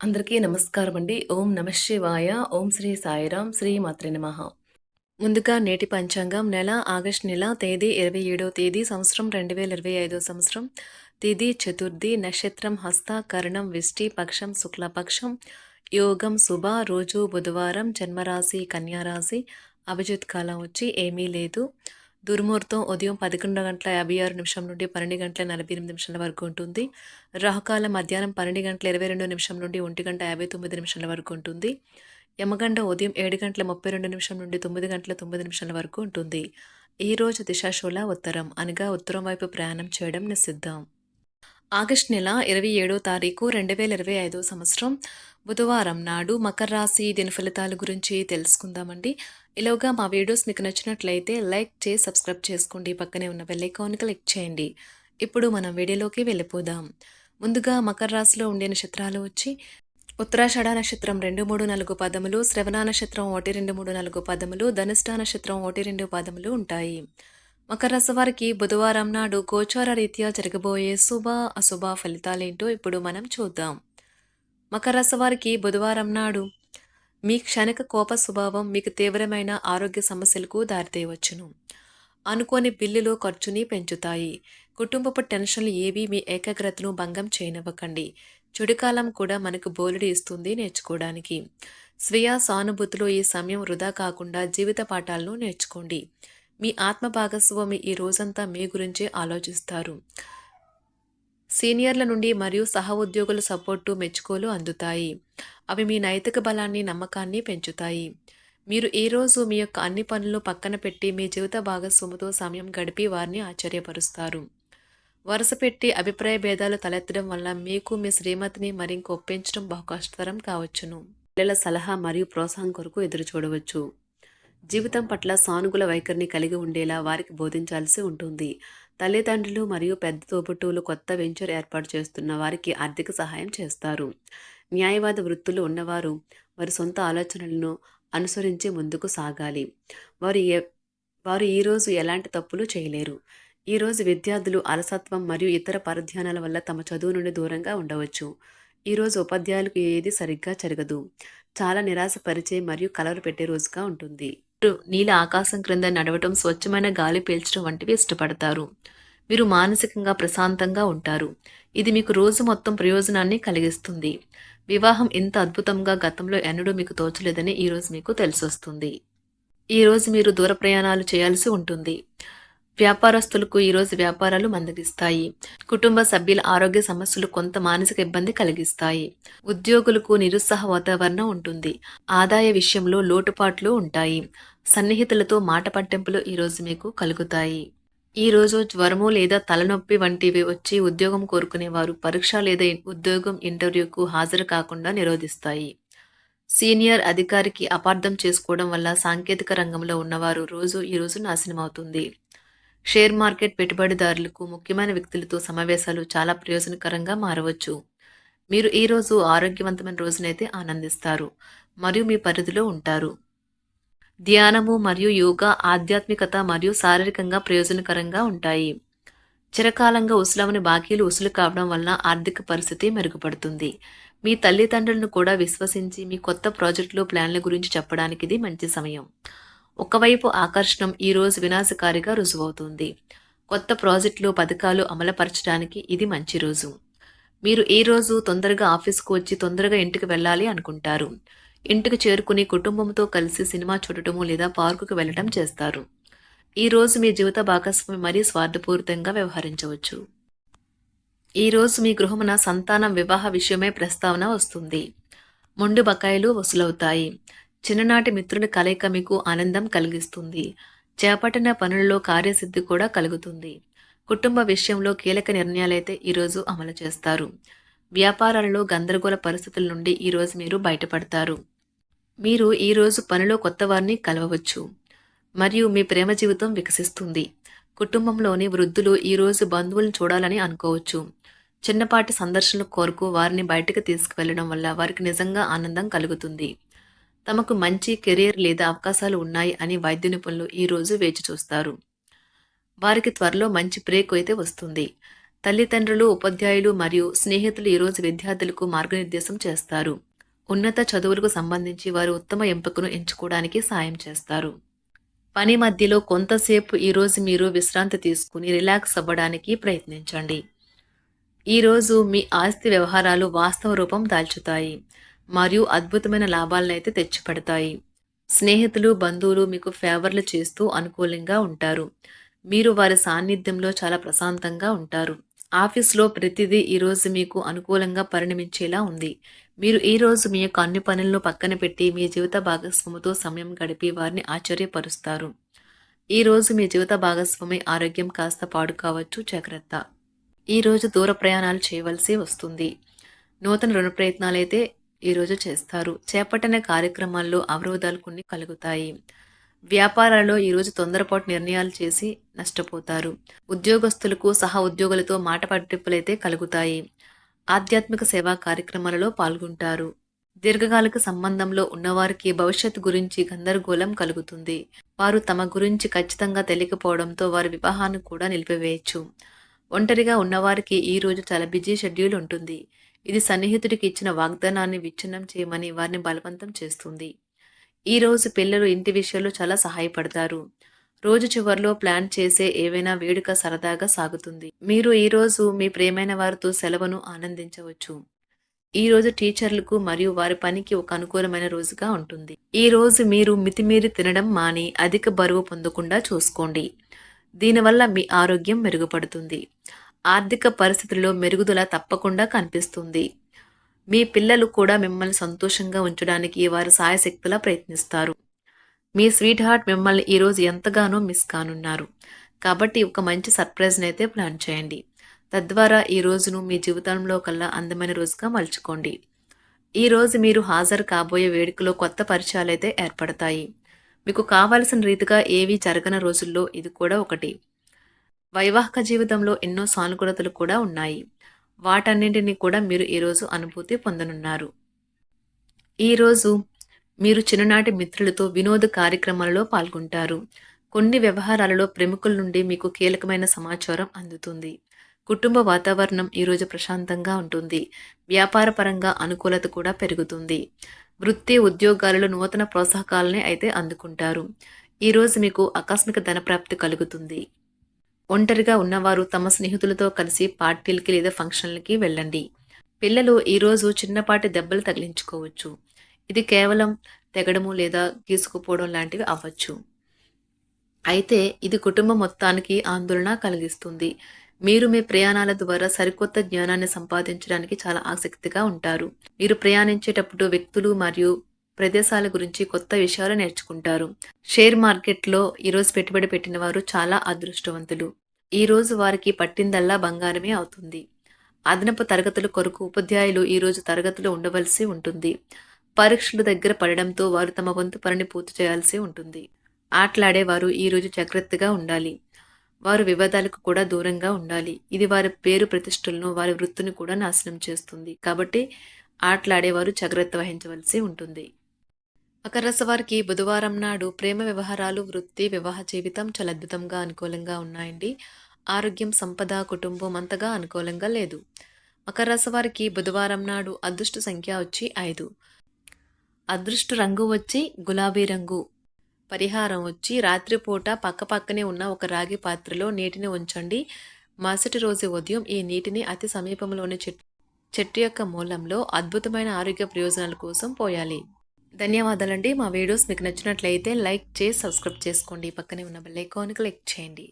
అందరికీ నమస్కారం అండి. ఓం నమః శివాయ. ఓం శ్రీ సాయిరాం. శ్రీ మాత్రే నమః. ముందుగా నేటి పంచాంగం నెల ఆగస్టు నెల తేదీ 27వ తేదీ సంవత్సరం 2025 సంవత్సరం తిథి చతుర్థి నక్షత్రం హస్త కరణం విష్టి పక్షం శుక్లపక్షం యోగం శుభ రోజు బుధవారం జన్మరాశి కన్యారాశి అభిజిత్ కాలం వచ్చి ఏమీ లేదు. దుర్ముహూర్తం ఉదయం 11:56 నుండి 12:48 వరకు ఉంటుంది. రాహుకాలం మధ్యాహ్నం 12:22 నుండి 1:59 వరకు ఉంటుంది. యమగండ ఉదయం 7:32 నుండి 9:09 వరకు ఉంటుంది. ఈరోజు దిశాశూల ఉత్తరం అనగా ఉత్తరం వైపు ప్రయాణం చేయడం నిషిద్ధం. ఆగస్టు నెల 27వ తారీఖు 2025 సంవత్సరం బుధవారం నాడు మకర రాశి దిన ఫలితాల గురించి తెలుసుకుందామండి. ఇలాగా మా వీడియోస్ మీకు నచ్చినట్లయితే లైక్ చేసి సబ్స్క్రైబ్ చేసుకోండి. పక్కనే ఉన్న బెల్ ఐకాన్ క్లిక్ చేయండి. ఇప్పుడు మనం వీడియోలోకి వెళ్ళిపోదాం. ముందుగా మకర రాశిలో ఉండే నక్షత్రాలు వచ్చి ఉత్తరాషాఢ నక్షత్రం 2, 3, 4 పదములు, శ్రవణ నక్షత్రం 1, 2, 3, 4 పదములు, ధనిష్ట నక్షత్రం 1, 2 పదములు ఉంటాయి. మకర రాశి వారికి బుధవారం నాడు గోచార రీత్యా జరగబోయే శుభ అశుభ ఫలితాలేంటో ఇప్పుడు మనం చూద్దాం. మకర రాశి వారికి బుధవారం నాడు మీ క్షణిక కోప స్వభావం మీకు తీవ్రమైన ఆరోగ్య సమస్యలకు దారితీయవచ్చును. అనుకోని బిల్లులు ఖర్చుని పెంచుతాయి. కుటుంబపు టెన్షన్లు ఏవి మీ ఏకాగ్రతను భంగం చేయనివ్వకండి. చెడుకాలం కూడా మనకు బోలెడు ఇస్తుంది నేర్చుకోవడానికి. స్వీయ సానుభూతిలో ఈ సమయం వృధా కాకుండా జీవిత పాఠాలను నేర్చుకోండి. మీ ఆత్మ భాగస్వామి ఈ రోజంతా మీ గురించే ఆలోచిస్తారు. సీనియర్ల నుండి మరియు సహ ఉద్యోగుల సపోర్టు మెచ్చుకోలు అందుతాయి. అవి మీ నైతిక బలాన్ని నమ్మకాన్ని పెంచుతాయి. మీరు ఈరోజు మీ యొక్క అన్ని పనులను పక్కన పెట్టి మీ జీవిత భాగస్వామితో సమయం గడిపి వారిని ఆశ్చర్యపరుస్తారు. వరుస పెట్టి అభిప్రాయ భేదాలు తలెత్తడం వల్ల మీకు మీ శ్రీమతిని మరింక ఒప్పించడం బహు కష్టతరం కావచ్చును. పిల్లల సలహా మరియు ప్రోత్సాహం కొరకు ఎదురు చూడవచ్చు. జీవితం పట్ల సానుకూల వైఖరిని కలిగి ఉండేలా వారికి బోధించాల్సి ఉంటుంది. తల్లిదండ్రులు మరియు పెద్ద తోబుట్టువులు కొత్త వెంచర్ ఏర్పాటు చేస్తున్న వారికి ఆర్థిక సహాయం చేస్తారు. న్యాయవాద వృత్తులు ఉన్నవారు వారి సొంత ఆలోచనలను అనుసరించి ముందుకు సాగాలి. వారు ఈరోజు ఎలాంటి తప్పులు చేయలేరు. ఈరోజు విద్యార్థులు అలసత్వం మరియు ఇతర పరధ్యానాల వల్ల తమ చదువు నుండి దూరంగా ఉండవచ్చు. ఈరోజు ఉపాధ్యాయులకు ఏది సరిగ్గా జరగదు. చాలా నిరాశపరిచే మరియు కలవరు పెట్టే రోజుగా ఉంటుంది. నీల ఆకాశం క్రింద నడవటం, స్వచ్ఛమైన గాలి పీల్చడం వంటివి ఇష్టపడతారు. మీరు మానసికంగా ప్రశాంతంగా ఉంటారు. ఇది మీకు రోజు మొత్తం ప్రయోజనాన్ని కలిగిస్తుంది. వివాహం ఇంత అద్భుతంగా గతంలో ఎన్నడూ మీకు తోచలేదని ఈరోజు మీకు తెలిసొస్తుంది. ఈరోజు మీరు దూర ప్రయాణాలు చేయాల్సి ఉంటుంది. వ్యాపారస్తులకు ఈరోజు వ్యాపారాలు మందగిస్తాయి. కుటుంబ సభ్యుల ఆరోగ్య సమస్యలు కొంత మానసిక ఇబ్బంది కలిగిస్తాయి. ఉద్యోగులకు నిరుత్సాహ వాతావరణం ఉంటుంది. ఆదాయ విషయంలో లోటుపాట్లు ఉంటాయి. సన్నిహితులతో మాట పట్టింపులు ఈరోజు మీకు కలుగుతాయి. ఈరోజు జ్వరము లేదా తలనొప్పి వంటివి వచ్చి ఉద్యోగం కోరుకునేవారు పరీక్ష లేదా ఉద్యోగం ఇంటర్వ్యూకు హాజరు కాకుండా నిరోధిస్తాయి. సీనియర్ అధికారికి అపార్థం చేసుకోవడం వల్ల సాంకేతిక రంగంలో ఉన్నవారు ఈరోజు నాశనం అవుతుంది. షేర్ మార్కెట్ పెట్టుబడిదారులకు ముఖ్యమైన వ్యక్తులతో సమావేశాలు చాలా ప్రయోజనకరంగా మారవచ్చు. మీరు ఈరోజు ఆరోగ్యవంతమైన రోజునైతే ఆనందిస్తారు మరియు మీ పరిధిలో ఉంటారు. ధ్యానము మరియు యోగా ఆధ్యాత్మికత మరియు శారీరకంగా ప్రయోజనకరంగా ఉంటాయి. చిరకాలంగా ఉసులవని బాకీలు ఉసులు కావడం వలన ఆర్థిక పరిస్థితి మెరుగుపడుతుంది. మీ తల్లిదండ్రులను కూడా విశ్వసించి మీ కొత్త ప్రాజెక్టులు ప్లాన్ల గురించి చెప్పడానికి ఇది మంచి సమయం. ఒకవైపు ఆకర్షణం ఈరోజు వినాశకారిగా రుజువవుతుంది. కొత్త ప్రాజెక్టులు పథకాలు అమలుపరచడానికి ఇది మంచి రోజు. మీరు ఈ రోజు తొందరగా ఆఫీస్కు వచ్చి తొందరగా ఇంటికి వెళ్ళాలి అనుకుంటారు. ఇంటికి చేరుకుని కుటుంబంతో కలిసి సినిమా చూడటము లేదా పార్కుకు వెళ్ళటం చేస్తారు. ఈ రోజు మీ జీవిత భాగస్వామి మరీ స్వార్థపూరితంగా వ్యవహరించవచ్చు. ఈ రోజు మీ గృహమున సంతానం వివాహ విషయమై ప్రస్తావన వస్తుంది. మొండి బకాయిలు వసూలవుతాయి. చిన్ననాటి మిత్రుల కలయిక మీకు ఆనందం కలిగిస్తుంది. చేపట్టిన పనులలో కార్యసిద్ధి కూడా కలుగుతుంది. కుటుంబ విషయంలో కీలక నిర్ణయాలైతే ఈరోజు అమలు చేస్తారు. వ్యాపారాలలో గందరగోళ పరిస్థితుల నుండి ఈరోజు మీరు బయటపడతారు. మీరు ఈరోజు పనిలో కొత్త వారిని కలవవచ్చు మరియు మీ ప్రేమ జీవితం వికసిస్తుంది. కుటుంబంలోని వృద్ధులు ఈరోజు బంధువులను చూడాలని అనుకోవచ్చు. చిన్నపాటి సందర్శనల కోరుకు వారిని బయటకు తీసుకువెళ్లడం వల్ల వారికి నిజంగా ఆనందం కలుగుతుంది. తమకు మంచి కెరీర్ లేదా అవకాశాలు ఉన్నాయి అని వైద్య నిపుణులు ఈరోజు వేచి చూస్తారు. వారికి త్వరలో మంచి బ్రేక్ అయితే వస్తుంది. తల్లిదండ్రులు, ఉపాధ్యాయులు మరియు స్నేహితులు ఈరోజు విద్యార్థులకు మార్గనిర్దేశం చేస్తారు. ఉన్నత చదువులకు సంబంధించి వారు ఉత్తమ ఎంపికను ఎంచుకోవడానికి సాయం చేస్తారు. పని మధ్యలో కొంతసేపు ఈరోజు మీరు విశ్రాంతి తీసుకుని రిలాక్స్ అవ్వడానికి ప్రయత్నించండి. ఈరోజు మీ ఆస్తి వ్యవహారాలు వాస్తవ రూపం దాల్చుతాయి మరియు అద్భుతమైన లాభాలనైతే తెచ్చిపెడతాయి. స్నేహితులు, బంధువులు మీకు ఫేవర్లు చేస్తూ అనుకూలంగా ఉంటారు. మీరు వారి సాన్నిధ్యంలో చాలా ప్రశాంతంగా ఉంటారు. ఆఫీస్లో ప్రతిదీ ఈరోజు మీకు అనుకూలంగా పరిణమించేలా ఉంది. మీరు ఈరోజు మీ యొక్క అన్ని పనులను పక్కన పెట్టి మీ జీవిత భాగస్వామితో సమయం గడిపి వారిని ఆశ్చర్యపరుస్తారు. ఈరోజు మీ జీవిత భాగస్వామి ఆరోగ్యం కాస్త పాడు కావచ్చు, జాగ్రత్త. ఈరోజు దూర ప్రయాణాలు చేయవలసి వస్తుంది. నూతన రుణ ప్రయత్నాలైతే ఈరోజు చేస్తారు. చేపట్టిన కార్యక్రమాల్లో అవరోధాలు కొన్ని కలుగుతాయి. వ్యాపారాల్లో ఈరోజు తొందరపాటు నిర్ణయాలు చేసి నష్టపోతారు. ఉద్యోగస్తులకు సహా ఉద్యోగులతో మాట పట్టింపులైతే కలుగుతాయి. ఆధ్యాత్మిక సేవా కార్యక్రమాలలో పాల్గొంటారు. దీర్ఘకాలిక సంబంధంలో ఉన్నవారికి భవిష్యత్తు గురించి గందరగోళం కలుగుతుంది. వారు తమ గురించి ఖచ్చితంగా తెలియకపోవడంతో వారి వివాహాన్ని కూడా నిలిపివేయచ్చు. ఒంటరిగా ఉన్నవారికి ఈ రోజు చాలా బిజీ షెడ్యూల్ ఉంటుంది. ఇది సన్నిహితుడికి ఇచ్చిన వాగ్దానాన్ని విచ్ఛిన్నం చేయమని వారిని బలవంతం చేస్తుంది. ఈ రోజు పిల్లలు ఇంటి విషయంలో చాలా సహాయపడతారు. రోజు చివరిలో ప్లాన్ చేసే ఏవైనా వేడుక సరదాగా సాగుతుంది. మీరు ఈ రోజు మీ ప్రియమైన వారితో సెలవును ఆనందించవచ్చు. ఈ రోజు టీచర్లకు మరియు వారి పనికి ఒక అనుకూలమైన రోజుగా ఉంటుంది. ఈ రోజు మీరు మితిమీరి తినడం మాని అధిక బరువు పొందకుండా చూసుకోండి. దీనివల్ల మీ ఆరోగ్యం మెరుగుపడుతుంది. ఆర్థిక పరిస్థితుల్లో మెరుగుదల తప్పకుండా కనిపిస్తుంది. మీ పిల్లలు కూడా మిమ్మల్ని సంతోషంగా ఉంచడానికి వారి సాయశక్తులా ప్రయత్నిస్తారు. మీ స్వీట్ హార్ట్ మిమ్మల్ని ఈరోజు ఎంతగానో మిస్ కానున్నారు. కాబట్టి ఒక మంచి సర్ప్రైజ్ని అయితే ప్లాన్ చేయండి. తద్వారా ఈ రోజును మీ జీవితంలో కల్లా అందమైన రోజుగా మలుచుకోండి. ఈ రోజు మీరు హాజరు కాబోయే వేడుకలో కొత్త పరిచయాలు అయితే ఏర్పడతాయి. మీకు కావలసిన రీతిగా ఏవీ జరగని రోజుల్లో ఇది కూడా ఒకటి. వైవాహిక జీవితంలో ఎన్నో సానుకూలతలు కూడా ఉన్నాయి. వాటన్నింటినీ కూడా మీరు ఈరోజు అనుభూతి పొందనున్నారు. ఈరోజు మీరు చిన్ననాటి మిత్రులతో వినోద కార్యక్రమాలలో పాల్గొంటారు. కొన్ని వ్యవహారాలలో ప్రముఖుల నుండి మీకు కీలకమైన సమాచారం అందుతుంది. కుటుంబ వాతావరణం ఈరోజు ప్రశాంతంగా ఉంటుంది. వ్యాపారపరంగా అనుకూలత కూడా పెరుగుతుంది. వృత్తి ఉద్యోగాలలో నూతన ప్రోత్సాహకాలని అయితే అందుకుంటారు. ఈరోజు మీకు ఆకస్మిక ధనప్రాప్తి కలుగుతుంది. ఒంటరిగా ఉన్నవారు తమ స్నేహితులతో కలిసి పార్టీలకి లేదా ఫంక్షన్లకి వెళ్ళండి. పిల్లలు ఈరోజు చిన్నపాటి దెబ్బలు తగిలించుకోవచ్చు. ఇది కేవలం తెగడము లేదా గీసుకుపోవడం లాంటివి అవ్వచ్చు. అయితే ఇది కుటుంబం మొత్తానికి ఆందోళన కలిగిస్తుంది. మీరు మీ ప్రయాణాల ద్వారా సరికొత్త జ్ఞానాన్ని సంపాదించడానికి చాలా ఆసక్తిగా ఉంటారు. మీరు ప్రయాణించేటప్పుడు వ్యక్తులు మరియు ప్రదేశాల గురించి కొత్త విషయాలు నేర్చుకుంటారు. షేర్ మార్కెట్లో ఈరోజు పెట్టుబడి పెట్టిన వారు చాలా అదృష్టవంతులు. ఈరోజు వారికి పట్టిందల్లా బంగారమే అవుతుంది. అదనపు తరగతుల కొరకు ఉపాధ్యాయులు ఈరోజు తరగతిలో ఉండవలసి ఉంటుంది. పరీక్షలు దగ్గర పడడంతో వారు తమ వంతు పనిని పూర్తి చేయాల్సి ఉంటుంది. ఆటలాడేవారు ఈరోజు జాగ్రత్తగా ఉండాలి. వారు వివాదాలకు కూడా దూరంగా ఉండాలి. ఇది వారి పేరు ప్రతిష్టలను, వారి వృత్తిని కూడా నాశనం చేస్తుంది. కాబట్టి ఆటలాడేవారు జాగ్రత్త వహించవలసి ఉంటుంది. మకర రాశి వారికి బుధవారం నాడు ప్రేమ వ్యవహారాలు, వృత్తి, వివాహ జీవితం చాలా అద్భుతంగా అనుకూలంగా ఉన్నాయండి. ఆరోగ్యం, సంపద, కుటుంబం అంతగా అనుకూలంగా లేదు. మకర రాశి వారికి బుధవారం నాడు అదృష్ట సంఖ్య వచ్చి 5. అదృష్ట రంగు వచ్చి గులాబీ రంగు. పరిహారం వచ్చి రాత్రిపూట పక్కపక్కనే ఉన్న ఒక రాగి పాత్రలో నీటిని ఉంచండి. మరుసటి రోజు ఉదయం ఈ నీటిని అతి సమీపంలోని చెట్టు యొక్క మూలంలో అద్భుతమైన ఆరోగ్య ప్రయోజనాల కోసం పోయాలి. ధన్యవాదాలండి. మా వీడియోస్ మీకు నచ్చినట్లయితే లైక్ చేసి సబ్స్క్రైబ్ చేసుకోండి. పక్కనే ఉన్న బెల్ ఐకాన్కి క్లిక్ చేయండి.